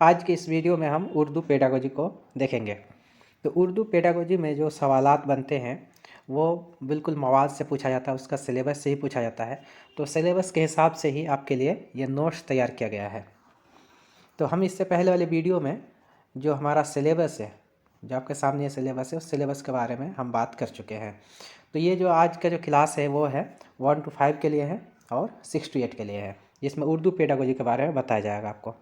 आज के इस वीडियो में हम उर्दू पेडागोजी को देखेंगे। तो उर्दू पेडागोजी में जो सवालात बनते हैं वो बिल्कुल मवाद से पूछा जाता है, उसका सिलेबस से ही पूछा जाता है। तो सिलेबस के हिसाब से ही आपके लिए ये नोट्स तैयार किया गया है। तो हम इससे पहले वाले वीडियो में जो हमारा सिलेबस है, जो आपके सामने ये सिलेबस है, उस सिलेबस के बारे में हम बात कर चुके हैं। तो ये जो आज का जो क्लास है वो है 1 to 5 के लिए है और 6 to 8 के लिए है, जिसमें उर्दू पेडागोजी के बारे में बताया जाएगा आपको।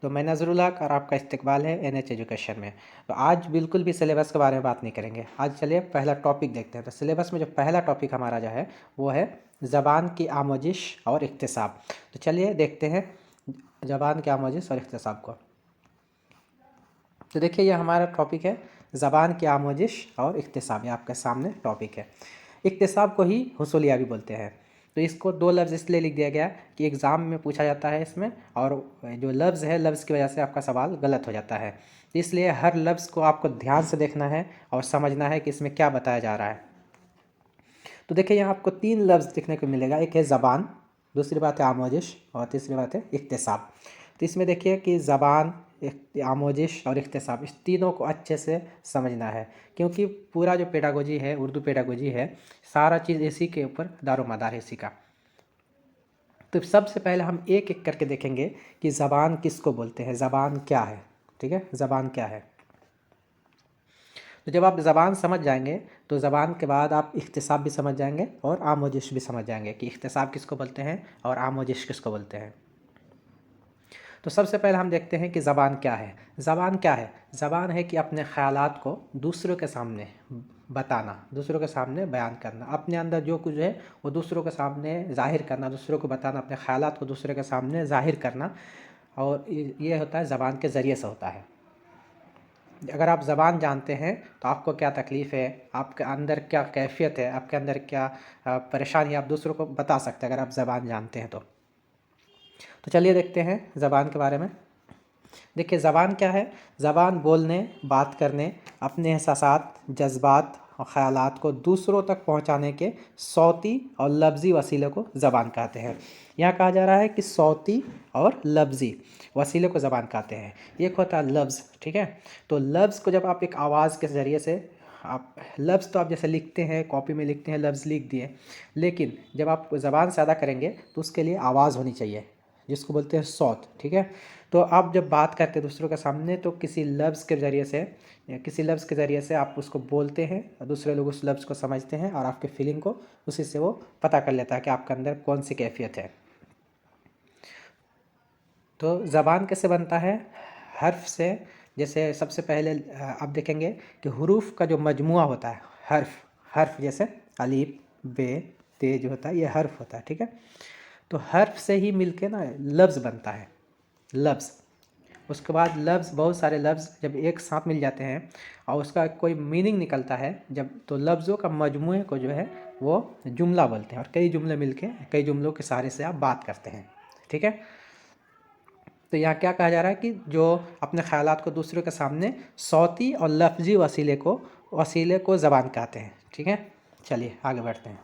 तो मैं नज़रुल हक और आपका इस्तकबाल है NH एजुकेशन में। तो आज बिल्कुल भी सिलेबस के बारे में बात नहीं करेंगे। आज चलिए पहला टॉपिक देखते हैं। तो सिलेबस में जो पहला टॉपिक हमारा जो है वो है ज़बान की आमोजिश और इक्तिसाब। तो चलिए देखते हैं ज़बान की आमोजिश और इक्तिसाब को। तो देखिए ये हमारा टॉपिक है ज़बान की आमोजिश और इक्तिसाब। ये आपके सामने टॉपिक है। इक्तिसाब को ही हुसूलिया भी बोलते हैं। तो इसको दो लफ्ज़ इसलिए लिख दिया गया कि एग्ज़ाम में पूछा जाता है इसमें, और जो लफ्ज़ है लफ्ज़ की वजह से आपका सवाल गलत हो जाता है। इसलिए हर लफ्ज़ को आपको ध्यान से देखना है और समझना है कि इसमें क्या बताया जा रहा है। तो देखिए यहाँ आपको 3 लफ्ज़ देखने को मिलेगा। एक है ज़बान, दूसरी बात है आमोजिश और तीसरी बात है इक्तिसाब। तो इसमें देखिए कि ज़बान, आमोजिश और इक्तिसाब, इस तीनों को अच्छे से समझना है, क्योंकि पूरा जो पेडागोजी है, उर्दू पेडागोजी है, सारा चीज़ इसी के ऊपर दारोमदार है, इसी का। तो सबसे पहले हम एक एक करके देखेंगे कि ज़बान किसको बोलते हैं, ज़बान क्या है। ठीक है, ज़बान क्या है। तो जब आप ज़बान समझ जाएंगे तो ज़बान के बाद आप इख्तिसाब भी समझ जाएंगे और आमोजिश भी समझ जाएंगे कि इख्तिसाब किसको बोलते हैं और आमोजिश किसको बोलते हैं। तो सबसे पहले हम देखते हैं कि ज़बान क्या है। ज़बान क्या है? ज़बान है कि अपने ख़यालात को दूसरों के सामने बताना, दूसरों के सामने बयान करना, अपने अंदर जो कुछ है वो दूसरों के सामने ज़ाहिर करना, दूसरों को बताना, अपने ख़यालात को दूसरों के सामने ज़ाहिर करना। और ये होता है ज़बान के ज़रिए से होता है। अगर आप ज़बान जानते हैं तो आपको क्या तकलीफ़ है, आपके अंदर क्या कैफ़ियत है, आपके अंदर क्या परेशानी, आप दूसरों को बता सकते हैं अगर आप ज़बान जानते हैं तो चलिए देखते हैं ज़बान के बारे में। देखिए ज़बान क्या है। ज़बान बोलने, बात करने, अपने एहसासात, जज्बात और ख़यालात को दूसरों तक पहुंचाने के सौती और लफ्ज़ी वसीले को ज़बान कहते हैं। यहाँ कहा जा रहा है कि सौती और लफ्ज़ी वसीले को ज़बान कहते हैं। एक होता है लफ्ज़, ठीक है। तो लफ्ज़ को जब आप एक आवाज़ के ज़रिए से, आप लफ्ज़ तो आप जैसे लिखते हैं, कॉपी में लिखते हैं, लफ्ज़ लिख दिए, लेकिन जब आप ज़बान से अदा करेंगे तो उसके लिए आवाज़ होनी चाहिए, जिसको बोलते हैं सौत, ठीक है। तो आप जब बात करते हैं दूसरों के सामने तो किसी लफ्ज़ के ज़रिए से या किसी लफ्ज़ के ज़रिए से आप उसको बोलते हैं और दूसरे लोग उस लफ्ज़ को समझते हैं और आपके फीलिंग को उसी से वो पता कर लेता है कि आपके अंदर कौन सी कैफियत है। तो ज़बान कैसे बनता है? हर्फ से। जैसे सबसे पहले आप देखेंगे कि हुरूफ का जो मजमुआ होता है, हर्फ जैसे अलीफ, बे, ते जो होता है ये हर्फ होता है, ठीक है। तो हर्फ से ही मिलके ना लफ्ज़ बनता है, लफ्ज़। उसके बाद लफ्ज़, बहुत सारे लफ्ज़ जब एक साथ मिल जाते हैं और उसका कोई मीनिंग निकलता है जब, तो लफ्ज़ों का मजमूए को जो है वो जुमला बोलते हैं। और कई जुमले मिलके, कई जुमलों के सहारे से आप बात करते हैं, ठीक है। तो यहाँ क्या कहा जा रहा है कि जो अपने ख़यालात को दूसरों के सामने सौती और लफ्ज़ी वसीले को ज़बान कहते हैं, ठीक है। चलिए आगे बढ़ते हैं।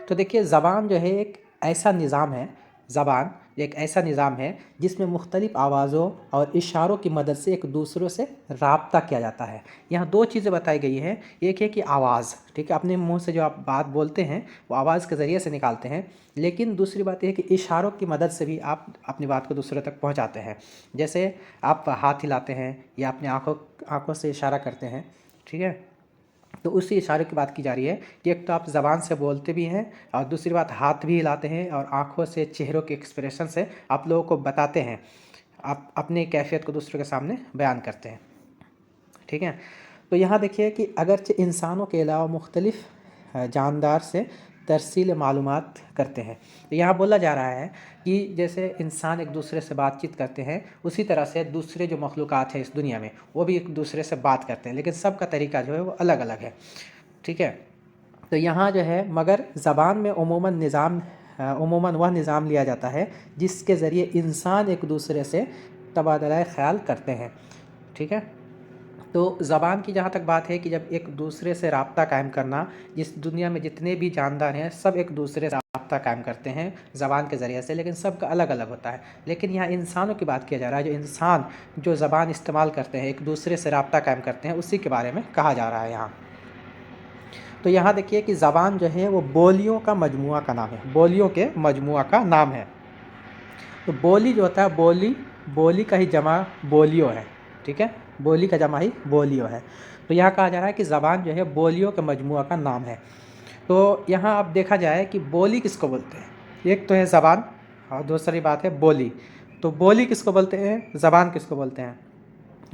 तो देखिए ज़बान जो है एक ऐसा निज़ाम है, ज़बान एक ऐसा निज़ाम है जिसमें मुख्तलिफ़ आवाज़ों और इशारों की मदद से एक दूसरों से राब्ता किया जाता है। यहाँ 2 चीज़ें बताई गई हैं। एक है कि आवाज़, ठीक है, अपने मुंह से जो आप बात बोलते हैं वो आवाज़ के ज़रिए से निकालते हैं, लेकिन दूसरी बात यह है कि इशारों की मदद से भी आप अपनी बात को दूसरों तक पहुँचाते हैं। जैसे आप हाथ हिलाते हैं या अपने आँखों से इशारा करते हैं, ठीक है। तो उसी इशारे की बात की जा रही है कि एक तो आप ज़बान से बोलते भी हैं और दूसरी बात हाथ भी हिलाते हैं और आँखों से, चेहरों के एक्सप्रेशन से आप लोगों को बताते हैं, आप अपनी कैफियत को दूसरों के सामने बयान करते हैं, ठीक है। तो यहाँ देखिए कि अगरचे इंसानों के अलावा मुख्तलिफ़ जानदार से तरसील मालूमात करते हैं। तो यहाँ बोला जा रहा है कि जैसे इंसान एक दूसरे से बातचीत करते हैं, उसी तरह से दूसरे जो मखलूक़ात हैं इस दुनिया में वो भी एक दूसरे से बात करते हैं, लेकिन सबका तरीका जो है वो अलग अलग है, ठीक है। तो यहाँ जो है, मगर ज़बान में उमूमन वह निज़ाम लिया जाता है जिसके ज़रिए इंसान एक दूसरे से तबादला ख़याल करते हैं, ठीक है। तो ज़बान की जहाँ तक बात है कि जब एक दूसरे से राब्ता कायम करना, जिस दुनिया में जितने भी जानदार हैं सब एक दूसरे से राब्ता कायम करते हैं ज़बान के ज़रिए से, लेकिन सबका अलग अलग होता है। लेकिन यहाँ इंसानों की बात किया जा रहा है, जो इंसान जो ज़बान इस्तेमाल करते हैं, एक दूसरे से राब्ता कायम करते हैं, उसी के बारे में कहा जा रहा है यहाँ। तो यहाँ देखिए कि ज़बान जो है वो बोलियों का मजमुआ का नाम है, बोलियों के मजमुआ का नाम है। तो बोली जो होता है, बोली का ही जमा बोलियो है, ठीक है, बोली का जमा ही बोलियो है। तो यहाँ कहा जा रहा है कि ज़बान जो है बोलियों के मजमुआ का नाम है। तो यहाँ अब देखा जाए कि बोली किसको बोलते हैं, एक तो है ज़बान और दूसरी बात है बोली। तो बोली किसको बोलते हैं, ज़बान किसको बोलते हैं?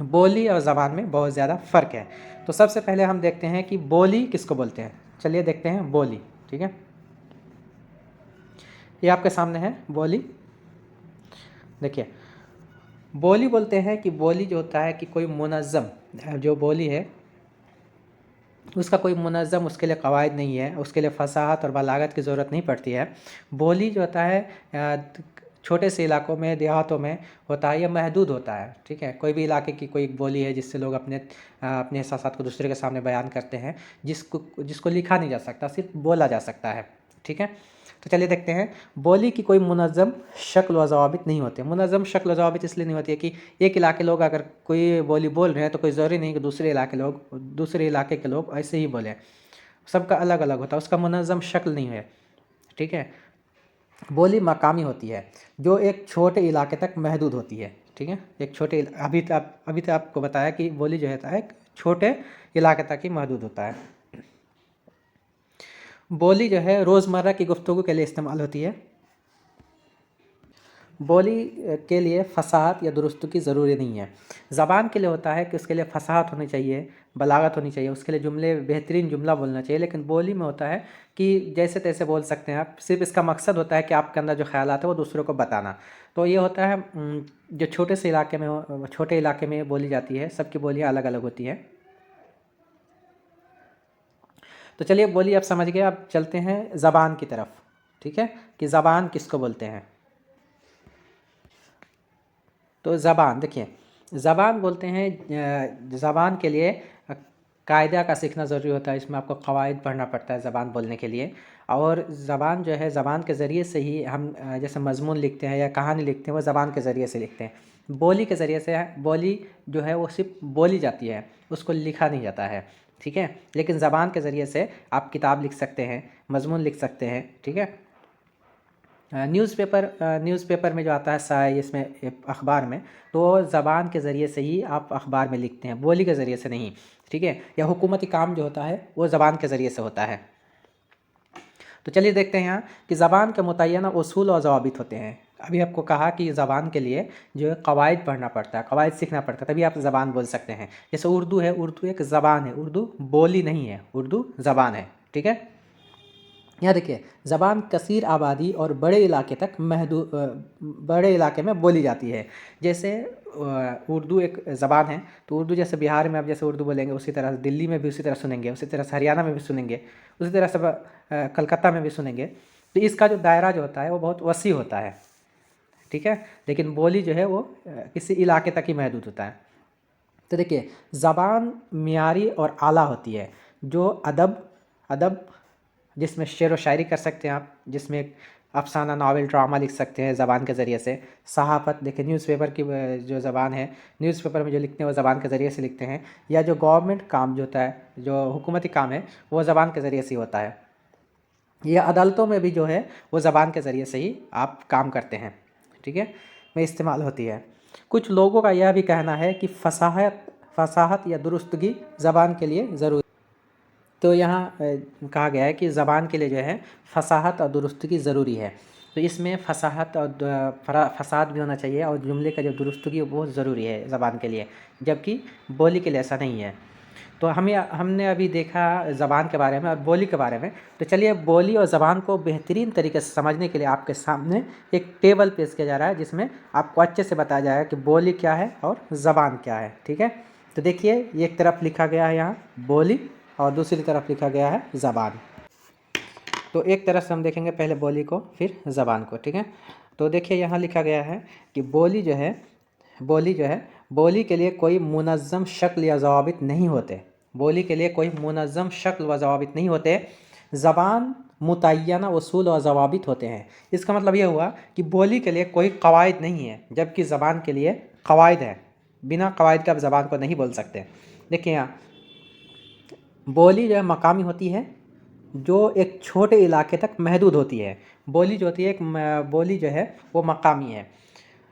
बोली और ज़बान में बहुत ज़्यादा फ़र्क है। तो सबसे पहले हम देखते हैं कि बोली किसको बोलते हैं। चलिए देखते हैं बोली, ठीक है। ये आपके सामने है बोली। देखिए, बोली बोलते हैं कि बोली जो होता है कि कोई मुनज़्ज़म जो बोली है उसका कोई मुनज़्ज़म उसके लिए क़वाइद नहीं है, उसके लिए फ़साहत और बलागत की ज़रूरत नहीं पड़ती है। बोली जो होता है छोटे से इलाकों में, देहातों में होता है, ये महदूद होता है, ठीक है। कोई भी इलाके की कोई बोली है जिससे लोग अपने एहसासात को दूसरे के सामने बयान करते हैं, जिसको लिखा नहीं जा सकता, सिर्फ बोला जा सकता है, ठीक है। तो चलिए देखते हैं, बोली की कोई मुनज़्ज़म शक्ल व ज़वाबित नहीं होते। मुनज़्ज़म शक्ल व ज़वाबित इसलिए नहीं होती है कि एक इलाके लोग अगर कोई बोली बोल रहे हैं तो कोई ज़रूरी नहीं कि दूसरे इलाके के लोग ऐसे ही बोलें, सबका अलग अलग होता है, उसका मुनज़्ज़म शक्ल नहीं है, ठीक है। बोली मकामी होती है जो एक छोटे इलाके तक महदूद होती है, ठीक है। एक छोटे अभी तो आपको बताया कि बोली जो है एक छोटे इलाके तक ही महदूद होता है। बोली जो है रोज़मर्रा की गुफ्तगू के लिए इस्तेमाल होती है। बोली के लिए फसाहत या दुरुस्तगी ज़रूरी नहीं है। ज़बान के लिए होता है कि उसके लिए फसाहत होनी चाहिए, बलागत होनी चाहिए, उसके लिए जुमले बेहतरीन जुमला बोलना चाहिए। लेकिन बोली में होता है कि जैसे तैसे बोल सकते हैं आप, सिर्फ इसका मकसद होता है कि आपके अंदर जो ख़यालात है वो दूसरों को बताना। तो ये होता है जो छोटे से इलाके में, छोटे इलाके में बोली जाती है, सबकी बोलियाँ अलग अलग होती हैं। तो चलिए बोली आप समझ गए, अब चलते हैं ज़बान की तरफ, ठीक है, कि ज़बान किसको बोलते हैं। तो ज़बान देखिए, ज़बान बोलते हैं, ज़बान के लिए कायदा का सीखना ज़रूरी होता है, इसमें आपको क़वाइद पढ़ना पड़ता है ज़बान बोलने के लिए। और ज़बान जो है, ज़बान के ज़रिए से ही हम जैसे मज़मून लिखते हैं या कहानी लिखते हैं, वो ज़बान के ज़रिए से लिखते हैं। बोली के ज़रिए से, बोली जो है वो सिर्फ बोली जाती है, उसको लिखा नहीं जाता है, ठीक है। लेकिन ज़बान के ज़रिए से आप किताब लिख सकते हैं, मज़मून लिख सकते हैं, ठीक है। न्यूज़पेपर में जो आता है इसमें अखबार में, तो ज़बान के ज़रिए से ही आप अखबार में लिखते हैं, बोली के ज़रिए से नहीं, ठीक है। या हुकूमती काम जो होता है वो ज़बान के ज़रिए से होता है। तो चलिए देखते हैं यहाँ कि ज़बान के मुतय्यना उसूल और ज़वाबित होते हैं। अभी आपको कहा कि ज़बान के लिए जो है क़वाइद पढ़ना पड़ता है, क़वाइद सीखना पड़ता है, तभी आप ज़बान बोल सकते हैं। जैसे उर्दू है, उर्दू एक ज़बान है, उर्दू बोली नहीं है, उर्दू ज़बान है, ठीक है। यहाँ देखिए, ज़बान कसीर आबादी और बड़े इलाके में बोली जाती है। जैसे उर्दू एक ज़बान है, तो उर्दू जैसे बिहार में आप जैसे उर्दू बोलेंगे, उसी तरह दिल्ली में भी उसी तरह सुनेंगे, उसी तरह से हरियाणा में भी सुनेंगे, उसी तरह से कलकत्ता में भी सुनेंगे। तो इसका जो दायरा जो होता है वो बहुत वसी होता है, ठीक है। लेकिन बोली जो है वो किसी इलाके तक ही महदूद होता है। तो देखिए, ज़बान मियारी और आला होती है, जो अदब जिसमें शेर व शायरी कर सकते हैं आप, जिसमें अफसाना, नावल, ड्रामा लिख सकते हैं ज़बान के ज़रिए से। सहाफ़त देखिए, न्यूज़पेपर की जो ज़बान है, न्यूज़पेपर में जो लिखते हैं वो ज़बान के ज़रिए से लिखते हैं। या जो गवर्नमेंट काम जो होता है, जो हुकूमती काम है, वो ज़बान के ज़रिए से होता है। या अदालतों में भी जो है वो ज़बान के ज़रिए से ही आप काम करते हैं, ठीक है, में इस्तेमाल होती है। कुछ लोगों का यह भी कहना है कि फसाहत या दुरुस्तगी ज़बान के लिए ज़रूरी। तो यहाँ कहा गया है कि ज़बान के लिए जो है फसाहत और दुरुस्तगी ज़रूरी है। तो इसमें फसाहत और फसाद भी होना चाहिए, और जुमले का जो दुरुस्तगी वो बहुत ज़रूरी है ज़बान के लिए, जबकि बोली के लिए ऐसा नहीं है। तो हमने अभी देखा ज़बान के बारे में और बोली के बारे में। तो चलिए, बोली और ज़बान को बेहतरीन तरीके से समझने के लिए आपके सामने एक टेबल पेश किया जा रहा है, जिसमें आपको अच्छे से बताया जाएगा कि बोली क्या है और ज़बान क्या है, ठीक है। तो देखिए, एक तरफ लिखा गया है यहाँ बोली और दूसरी तरफ लिखा गया है ज़बान। तो एक तरफ से हम देखेंगे पहले बोली को, फिर ज़बान को, ठीक है। तो देखिए, यहाँ लिखा गया है कि बोली जो है बोली के लिए कोई मुनज़्ज़म शक्ल या ज़वाबित नहीं होते। बोली के लिए कोई मुनज़्ज़म शक्ल व ज़वाबित नहीं होते। ज़बान मुतय्यना उसूल व ज़वाबित होते हैं। इसका मतलब ये हुआ कि बोली के लिए कोई कवायद नहीं है, जबकि ज़बान के लिए कवायद है। बिना कवायद के आप ज़बान को नहीं बोल सकते। देखिए यहाँ बोली जो है मकामी होती है, जो एक छोटे इलाके तक महदूद होती है। बोली जो होती है बोली जो है वो मकामी है,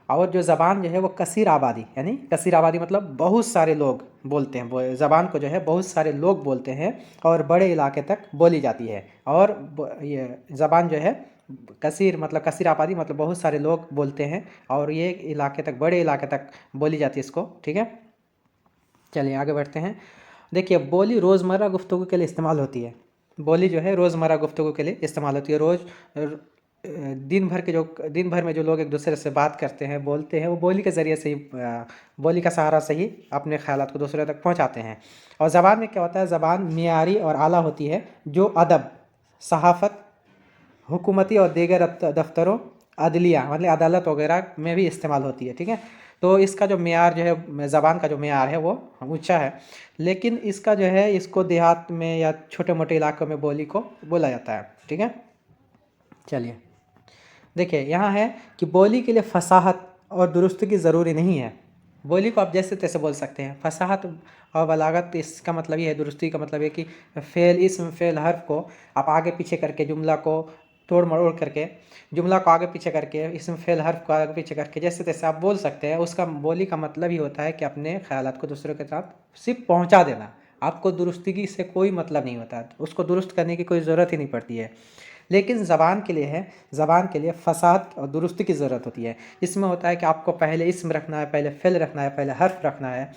और जो ज़बान जो है वो कसीर आबादी, यानी कसीर आबादी मतलब बहुत सारे लोग बोलते हैं। ज़बान को जो है बहुत सारे लोग बोलते हैं और बड़े इलाके तक बोली जाती है। और ये ज़बान जो है कसीर मतलब कसीर आबादी मतलब बहुत सारे लोग बोलते हैं, और ये इलाके तक, बड़े इलाके तक बोली जाती है इसको। ठीक है, चलिए आगे बढ़ते हैं। देखिए बोली रोज़मर्रा गुफ्तगू के लिए इस्तेमाल होती है। बोली जो है रोज़मर्रा गुफ्तगू के लिए इस्तेमाल होती है। दिन भर में जो लोग एक दूसरे से बात करते हैं, बोलते हैं, वो बोली के ज़रिए से ही, बोली का सहारा से ही अपने ख़यालात को दूसरे तक पहुंचाते हैं। और ज़बान में क्या होता है, ज़बान मियारी और आला होती है, जो अदब, सहाफ़त, हुकूमती और दीगर दफ्तरों, अदलिया मतलब अदालत वगैरह में भी इस्तेमाल होती है। ठीक है, तो इसका जो मेयार जो है, ज़बान का जो मेयार है वो ऊंचा है। लेकिन इसका जो है, इसको देहात में या छोटे मोटे इलाकों में बोली को बोला जाता है। ठीक है, चलिए देखिए यहाँ है कि बोली के लिए फसाहत और दुरुस्ती ज़रूरी नहीं है। बोली को आप जैसे तैसे बोल सकते हैं। फसाहत और बलागत, इसका मतलब ये है, दुरुस्ती का मतलब ये कि फ़ेल, इसम, फ़ेल, हर्फ को आप आगे पीछे करके, जुमला को तोड़ मरोड़ करके, जुमला को आगे पीछे करके, इसम, फ़ेल, हर्फ को आगे पीछे करके जैसे तैसे आप बोल सकते हैं। उसका बोली का मतलब ही होता है कि अपने ख़यालात को दूसरों के साथ सिर्फ पहुँचा देना। आपको दुरुस्ती से कोई मतलब नहीं होता, उसको दुरुस्त करने की कोई ज़रूरत ही नहीं पड़ती है। लेकिन ज़बान के लिए है, ज़बान के लिए फसाद और दुरुस्ती की ज़रूरत होती है। इसमें होता है कि आपको पहले इसम रखना है, पहले फ़िल रखना है, पहले हर्फ रखना है,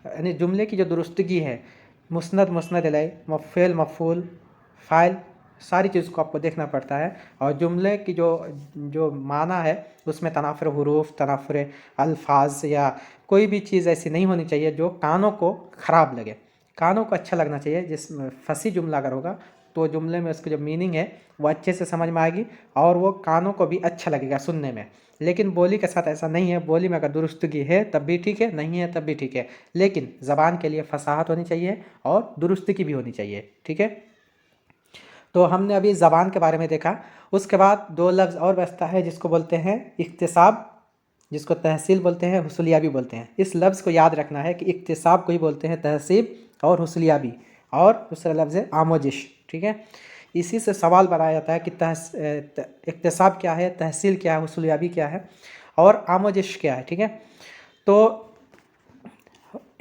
यानी जुमले की जो दुरुस्तगी है, मुस्नद, मुस्नद इलैह, मफ़ेल, मफ़ूल, फ़ाइल, सारी चीज़ को आपको देखना पड़ता है। और जुमले की जो माना है उसमें तनाफ़ुर हुरूफ, तनाफ़ुर अल्फाज या कोई भी चीज़ ऐसी नहीं होनी चाहिए जो कानों को ख़राब लगे। कानों को अच्छा लगना चाहिए। जिसमें फंसी जुमला अगर होगा तो जुमले में उसकी जो मीनिंग है वो अच्छे से समझ में आएगी और वो कानों को भी अच्छा लगेगा सुनने में। लेकिन बोली के साथ ऐसा नहीं है। बोली में अगर दुरुस्तगी है तब भी ठीक है, नहीं है तब भी ठीक है, लेकिन ज़बान के लिए फसाहत होनी चाहिए और दुरुस्तगी भी होनी चाहिए। ठीक है, तो हमने अभी ज़बान के बारे में देखा। उसके बाद दो लफ्ज़ और बचता है जिसको बोलते हैं इक्तिसाब, जिसको तहसील बोलते हैं, हुसुलियाबी बोलते हैं। इस लफ्ज़ को याद रखना है कि इक्तिसाब को ही बोलते हैं तहसीब और हुसुलियाबी, और दूसरा लफ्ज़ है आमोजिश। ठीक है, इसी से सवाल बनाया जाता है कि इक्तिसाब क्या है, तहसील क्या है, हुसुलियाबी क्या है और आमोजिश क्या है। ठीक है, तो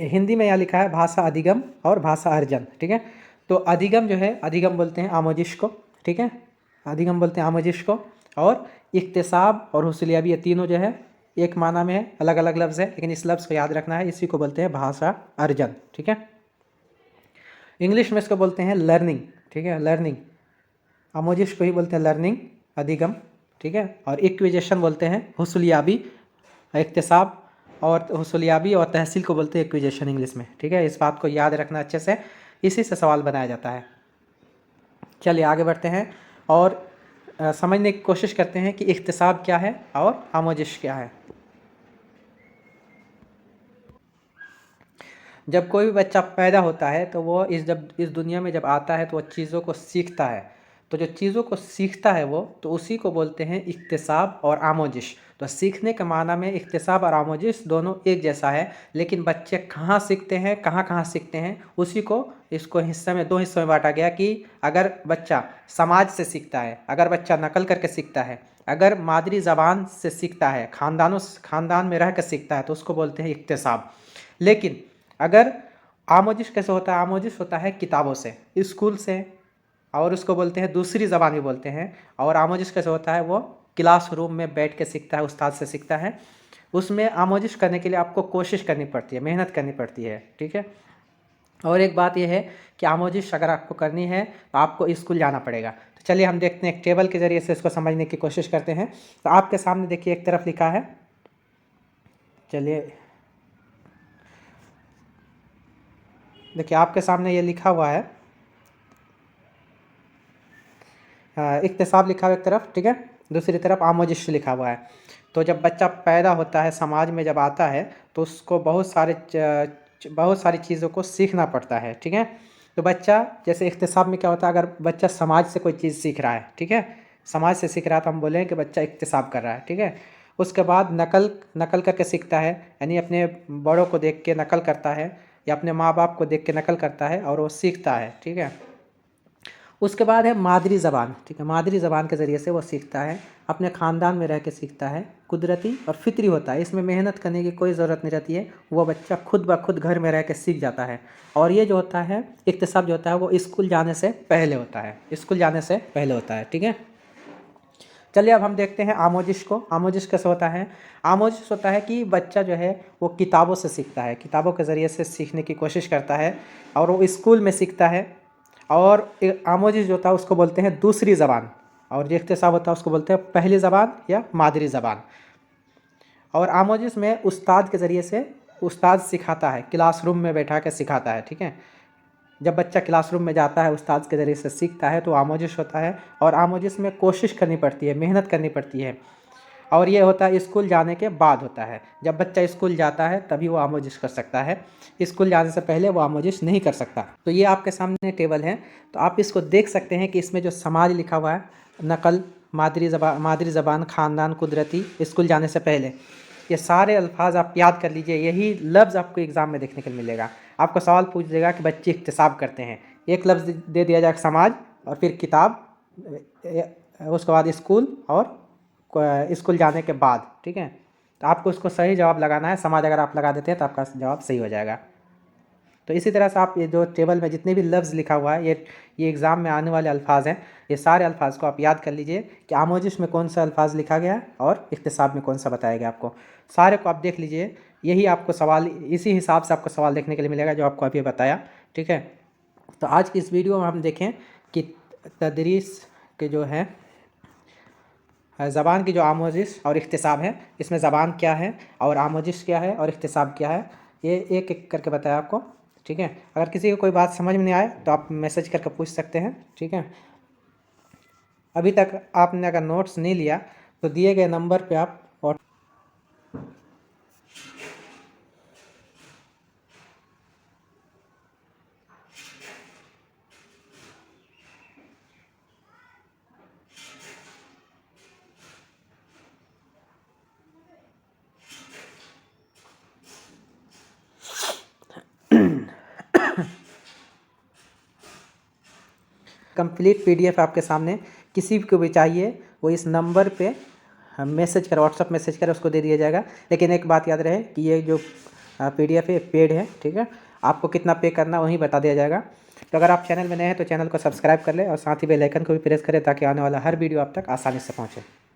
हिंदी में यहाँ लिखा है भाषा अधिगम और भाषा अर्जन। ठीक है, तो अधिगम जो है, अधिगम बोलते हैं आमोजिश को। ठीक है, अधिगम बोलते हैं आमोजिश को, और इक्तिसाब और हुसुलियाबी ये तीनों जो है एक माना में है, अलग अलग लफ्ज़ है, लेकिन इस लफ्ज़ को याद रखना है, इसी को बोलते हैं भाषा अर्जन। ठीक है, इंग्लिश में इसको बोलते हैं लर्निंग। ठीक है, लर्निंग, आमोजिश को ही बोलते हैं लर्निंग, अधिगम। ठीक है, और इक्विजेशन बोलते हैं हुसुलियाबी, इक्तिसाब और हुसुलियाबी, और तहसील को बोलते हैं इक्विजेशन इंग्लिश में। ठीक है, इस बात को याद रखना अच्छे से, इसी से सवाल बनाया जाता है। चलिए आगे बढ़ते हैं और समझने की कोशिश करते हैं कि इक्तिसाब क्या है और आमोजिश क्या है। जब कोई भी बच्चा पैदा होता है तो वो इस दुनिया में जब आता है तो वो चीज़ों को सीखता है। तो जो चीज़ों को सीखता है वो, तो उसी को बोलते हैं इक्तिसाब और आमोजिश। तो सीखने के माना में इक्तिसाब और आमोजिश दोनों एक जैसा है, लेकिन बच्चे कहाँ सीखते हैं, कहाँ कहाँ सीखते हैं, उसी को इसको दो हिस्सों में बांटा गया कि अगर बच्चा समाज से सीखता है, अगर बच्चा नकल करके सीखता है, अगर मादरी ज़बान से सीखता है, खानदान में रह कर सीखता है, तो उसको बोलते हैं इक्तिसाब। लेकिन अगर आमोजिश कैसे होता है, आमोजिश होता है किताबों से, स्कूल से, और उसको बोलते हैं दूसरी ज़बान भी बोलते हैं। और आमोजिश कैसे होता है, वो क्लास रूम में बैठ के सीखता है, उस्ताद से सीखता है। उसमें आमोजिश करने के लिए आपको कोशिश करनी पड़ती है, मेहनत करनी पड़ती है। ठीक है, और एक बात यह है कि आमोजिश अगर आपको करनी है तो आपको स्कूल जाना पड़ेगा। तो चलिए हम देखते हैं, एक टेबल के ज़रिए से इसको समझने की कोशिश करते हैं। तो आपके सामने देखिए एक तरफ लिखा है, चलिए देखिए आपके सामने ये लिखा हुआ है, इक्तिसाब लिखा हुआ एक तरफ, ठीक है, दूसरी तरफ आमोजिश लिखा हुआ है। तो जब बच्चा पैदा होता है, समाज में जब आता है, तो उसको बहुत सारी चीज़ों को सीखना पड़ता है, ठीक है। तो बच्चा जैसे इख्तिसाब में क्या होता है, अगर बच्चा समाज से कोई चीज़ सीख रहा है, ठीक है, समाज से सीख रहा है, तो हम बोलें कि बच्चा इख्तिसाब कर रहा है, ठीक है। उसके बाद नकल करके सीखता है, यानी अपने बड़ों को देख के नकल करता है या अपने माँ बाप को देख के नकल करता है और वो सीखता है, ठीक है। उसके बाद है मादरी ज़बान, ठीक है। मादरी ज़बान के ज़रिए से वो सीखता है, अपने ख़ानदान में रह के सीखता है, कुदरती और फितरी होता है, इसमें मेहनत करने की कोई ज़रूरत नहीं रहती है, वो बच्चा खुद ब खुद घर में रह के सीख जाता है। और ये जो होता है इक्तिसाब जो होता है वो स्कूल जाने से पहले होता है, स्कूल जाने से पहले होता है, ठीक है। चलिए अब हम देखते हैं आमोजिश को। आमोजिश कैसे होता है? आमोजिश होता है कि बच्चा जो है वो किताबों से सीखता है, किताबों के ज़रिए से सीखने की कोशिश करता है और वो स्कूल में सीखता है। और आमोजिश जो होता है उसको बोलते हैं दूसरी ज़बान, और जो इख्तिसाब होता है उसको बोलते हैं पहली ज़बान या मादरी ज़बान। और आमोजिश में उस्ताद के ज़रिए से उस्ताद सिखाता है, क्लासरूम में बैठा के सिखाता है, ठीक है। जब बच्चा क्लासरूम में जाता है, उस्ताद के ज़रिए से सीखता है, तो आमोजिश होता है। और आमोजिश में कोशिश करनी पड़ती है, मेहनत करनी पड़ती है, और ये होता है स्कूल जाने के बाद होता है। जब बच्चा स्कूल जाता है तभी वो आमोजिश कर सकता है, स्कूल जाने से पहले वो आमोजिश नहीं कर सकता। तो ये आपके सामने टेबल है, तो आप इसको देख सकते हैं कि इसमें जो समाज लिखा हुआ है, नकल, मादरी ज़बान, ख़ानदान, कुदरती, स्कूल जाने से पहले, ये सारे अल्फाज आप याद कर लीजिए। यही लफ्ज़ आपको एग्ज़ाम में देखने को मिलेगा। आपको सवाल पूछ देगा कि बच्चे इख्तिसाब करते हैं, एक लफ्ज़ दे दिया जाएगा समाज, और फिर किताब, उसके बाद स्कूल, और स्कूल जाने के बाद, ठीक है। तो आपको उसको सही जवाब लगाना है। समाज अगर आप लगा देते हैं तो आपका जवाब सही हो जाएगा। तो इसी तरह से आप ये जो टेबल में जितने भी लफ्ज़ लिखा हुआ है, ये एग्ज़ाम में आने वाले अल्फाज हैं, ये सारे अल्फाज को आप याद कर लीजिए कि आमोजिश में कौन सा अल्फाज लिखा गया है और इख्तिसाब में कौन सा बताया गया आपको। सारे को आप देख लीजिए, यही आपको सवाल, इसी हिसाब से आपको सवाल देखने के लिए मिलेगा जो आपको अभी बताया, ठीक है। तो आज की इस वीडियो में हम देखें कि तदरीस के जो है ज़बान की जो आमोजिश और इख्तिसाब है, इसमें ज़बान क्या है और आमोजिश क्या है और इख्तिसाब क्या है, ये एक एक करके बताया आपको, ठीक है। अगर किसी को कोई बात समझ में नहीं आए तो आप मैसेज करके पूछ सकते हैं, ठीक है। अभी तक आपने अगर नोट्स नहीं लिया तो दिए गए नंबर पे आप कंप्लीट पीडीएफ आपके सामने, किसी को भी चाहिए वो इस नंबर पे मैसेज कर, व्हाट्सअप मैसेज कर, उसको दे दिया जाएगा। लेकिन एक बात याद रहे कि ये जो पीडीएफ है पेड है, ठीक है। आपको कितना पे करना वहीं बता दिया जाएगा। तो अगर आप चैनल में नए हैं तो चैनल को सब्सक्राइब कर लें और साथ ही बेल आइकन को भी प्रेस करें ताकि आने वाला हर वीडियो आप तक आसानी से पहुँचे।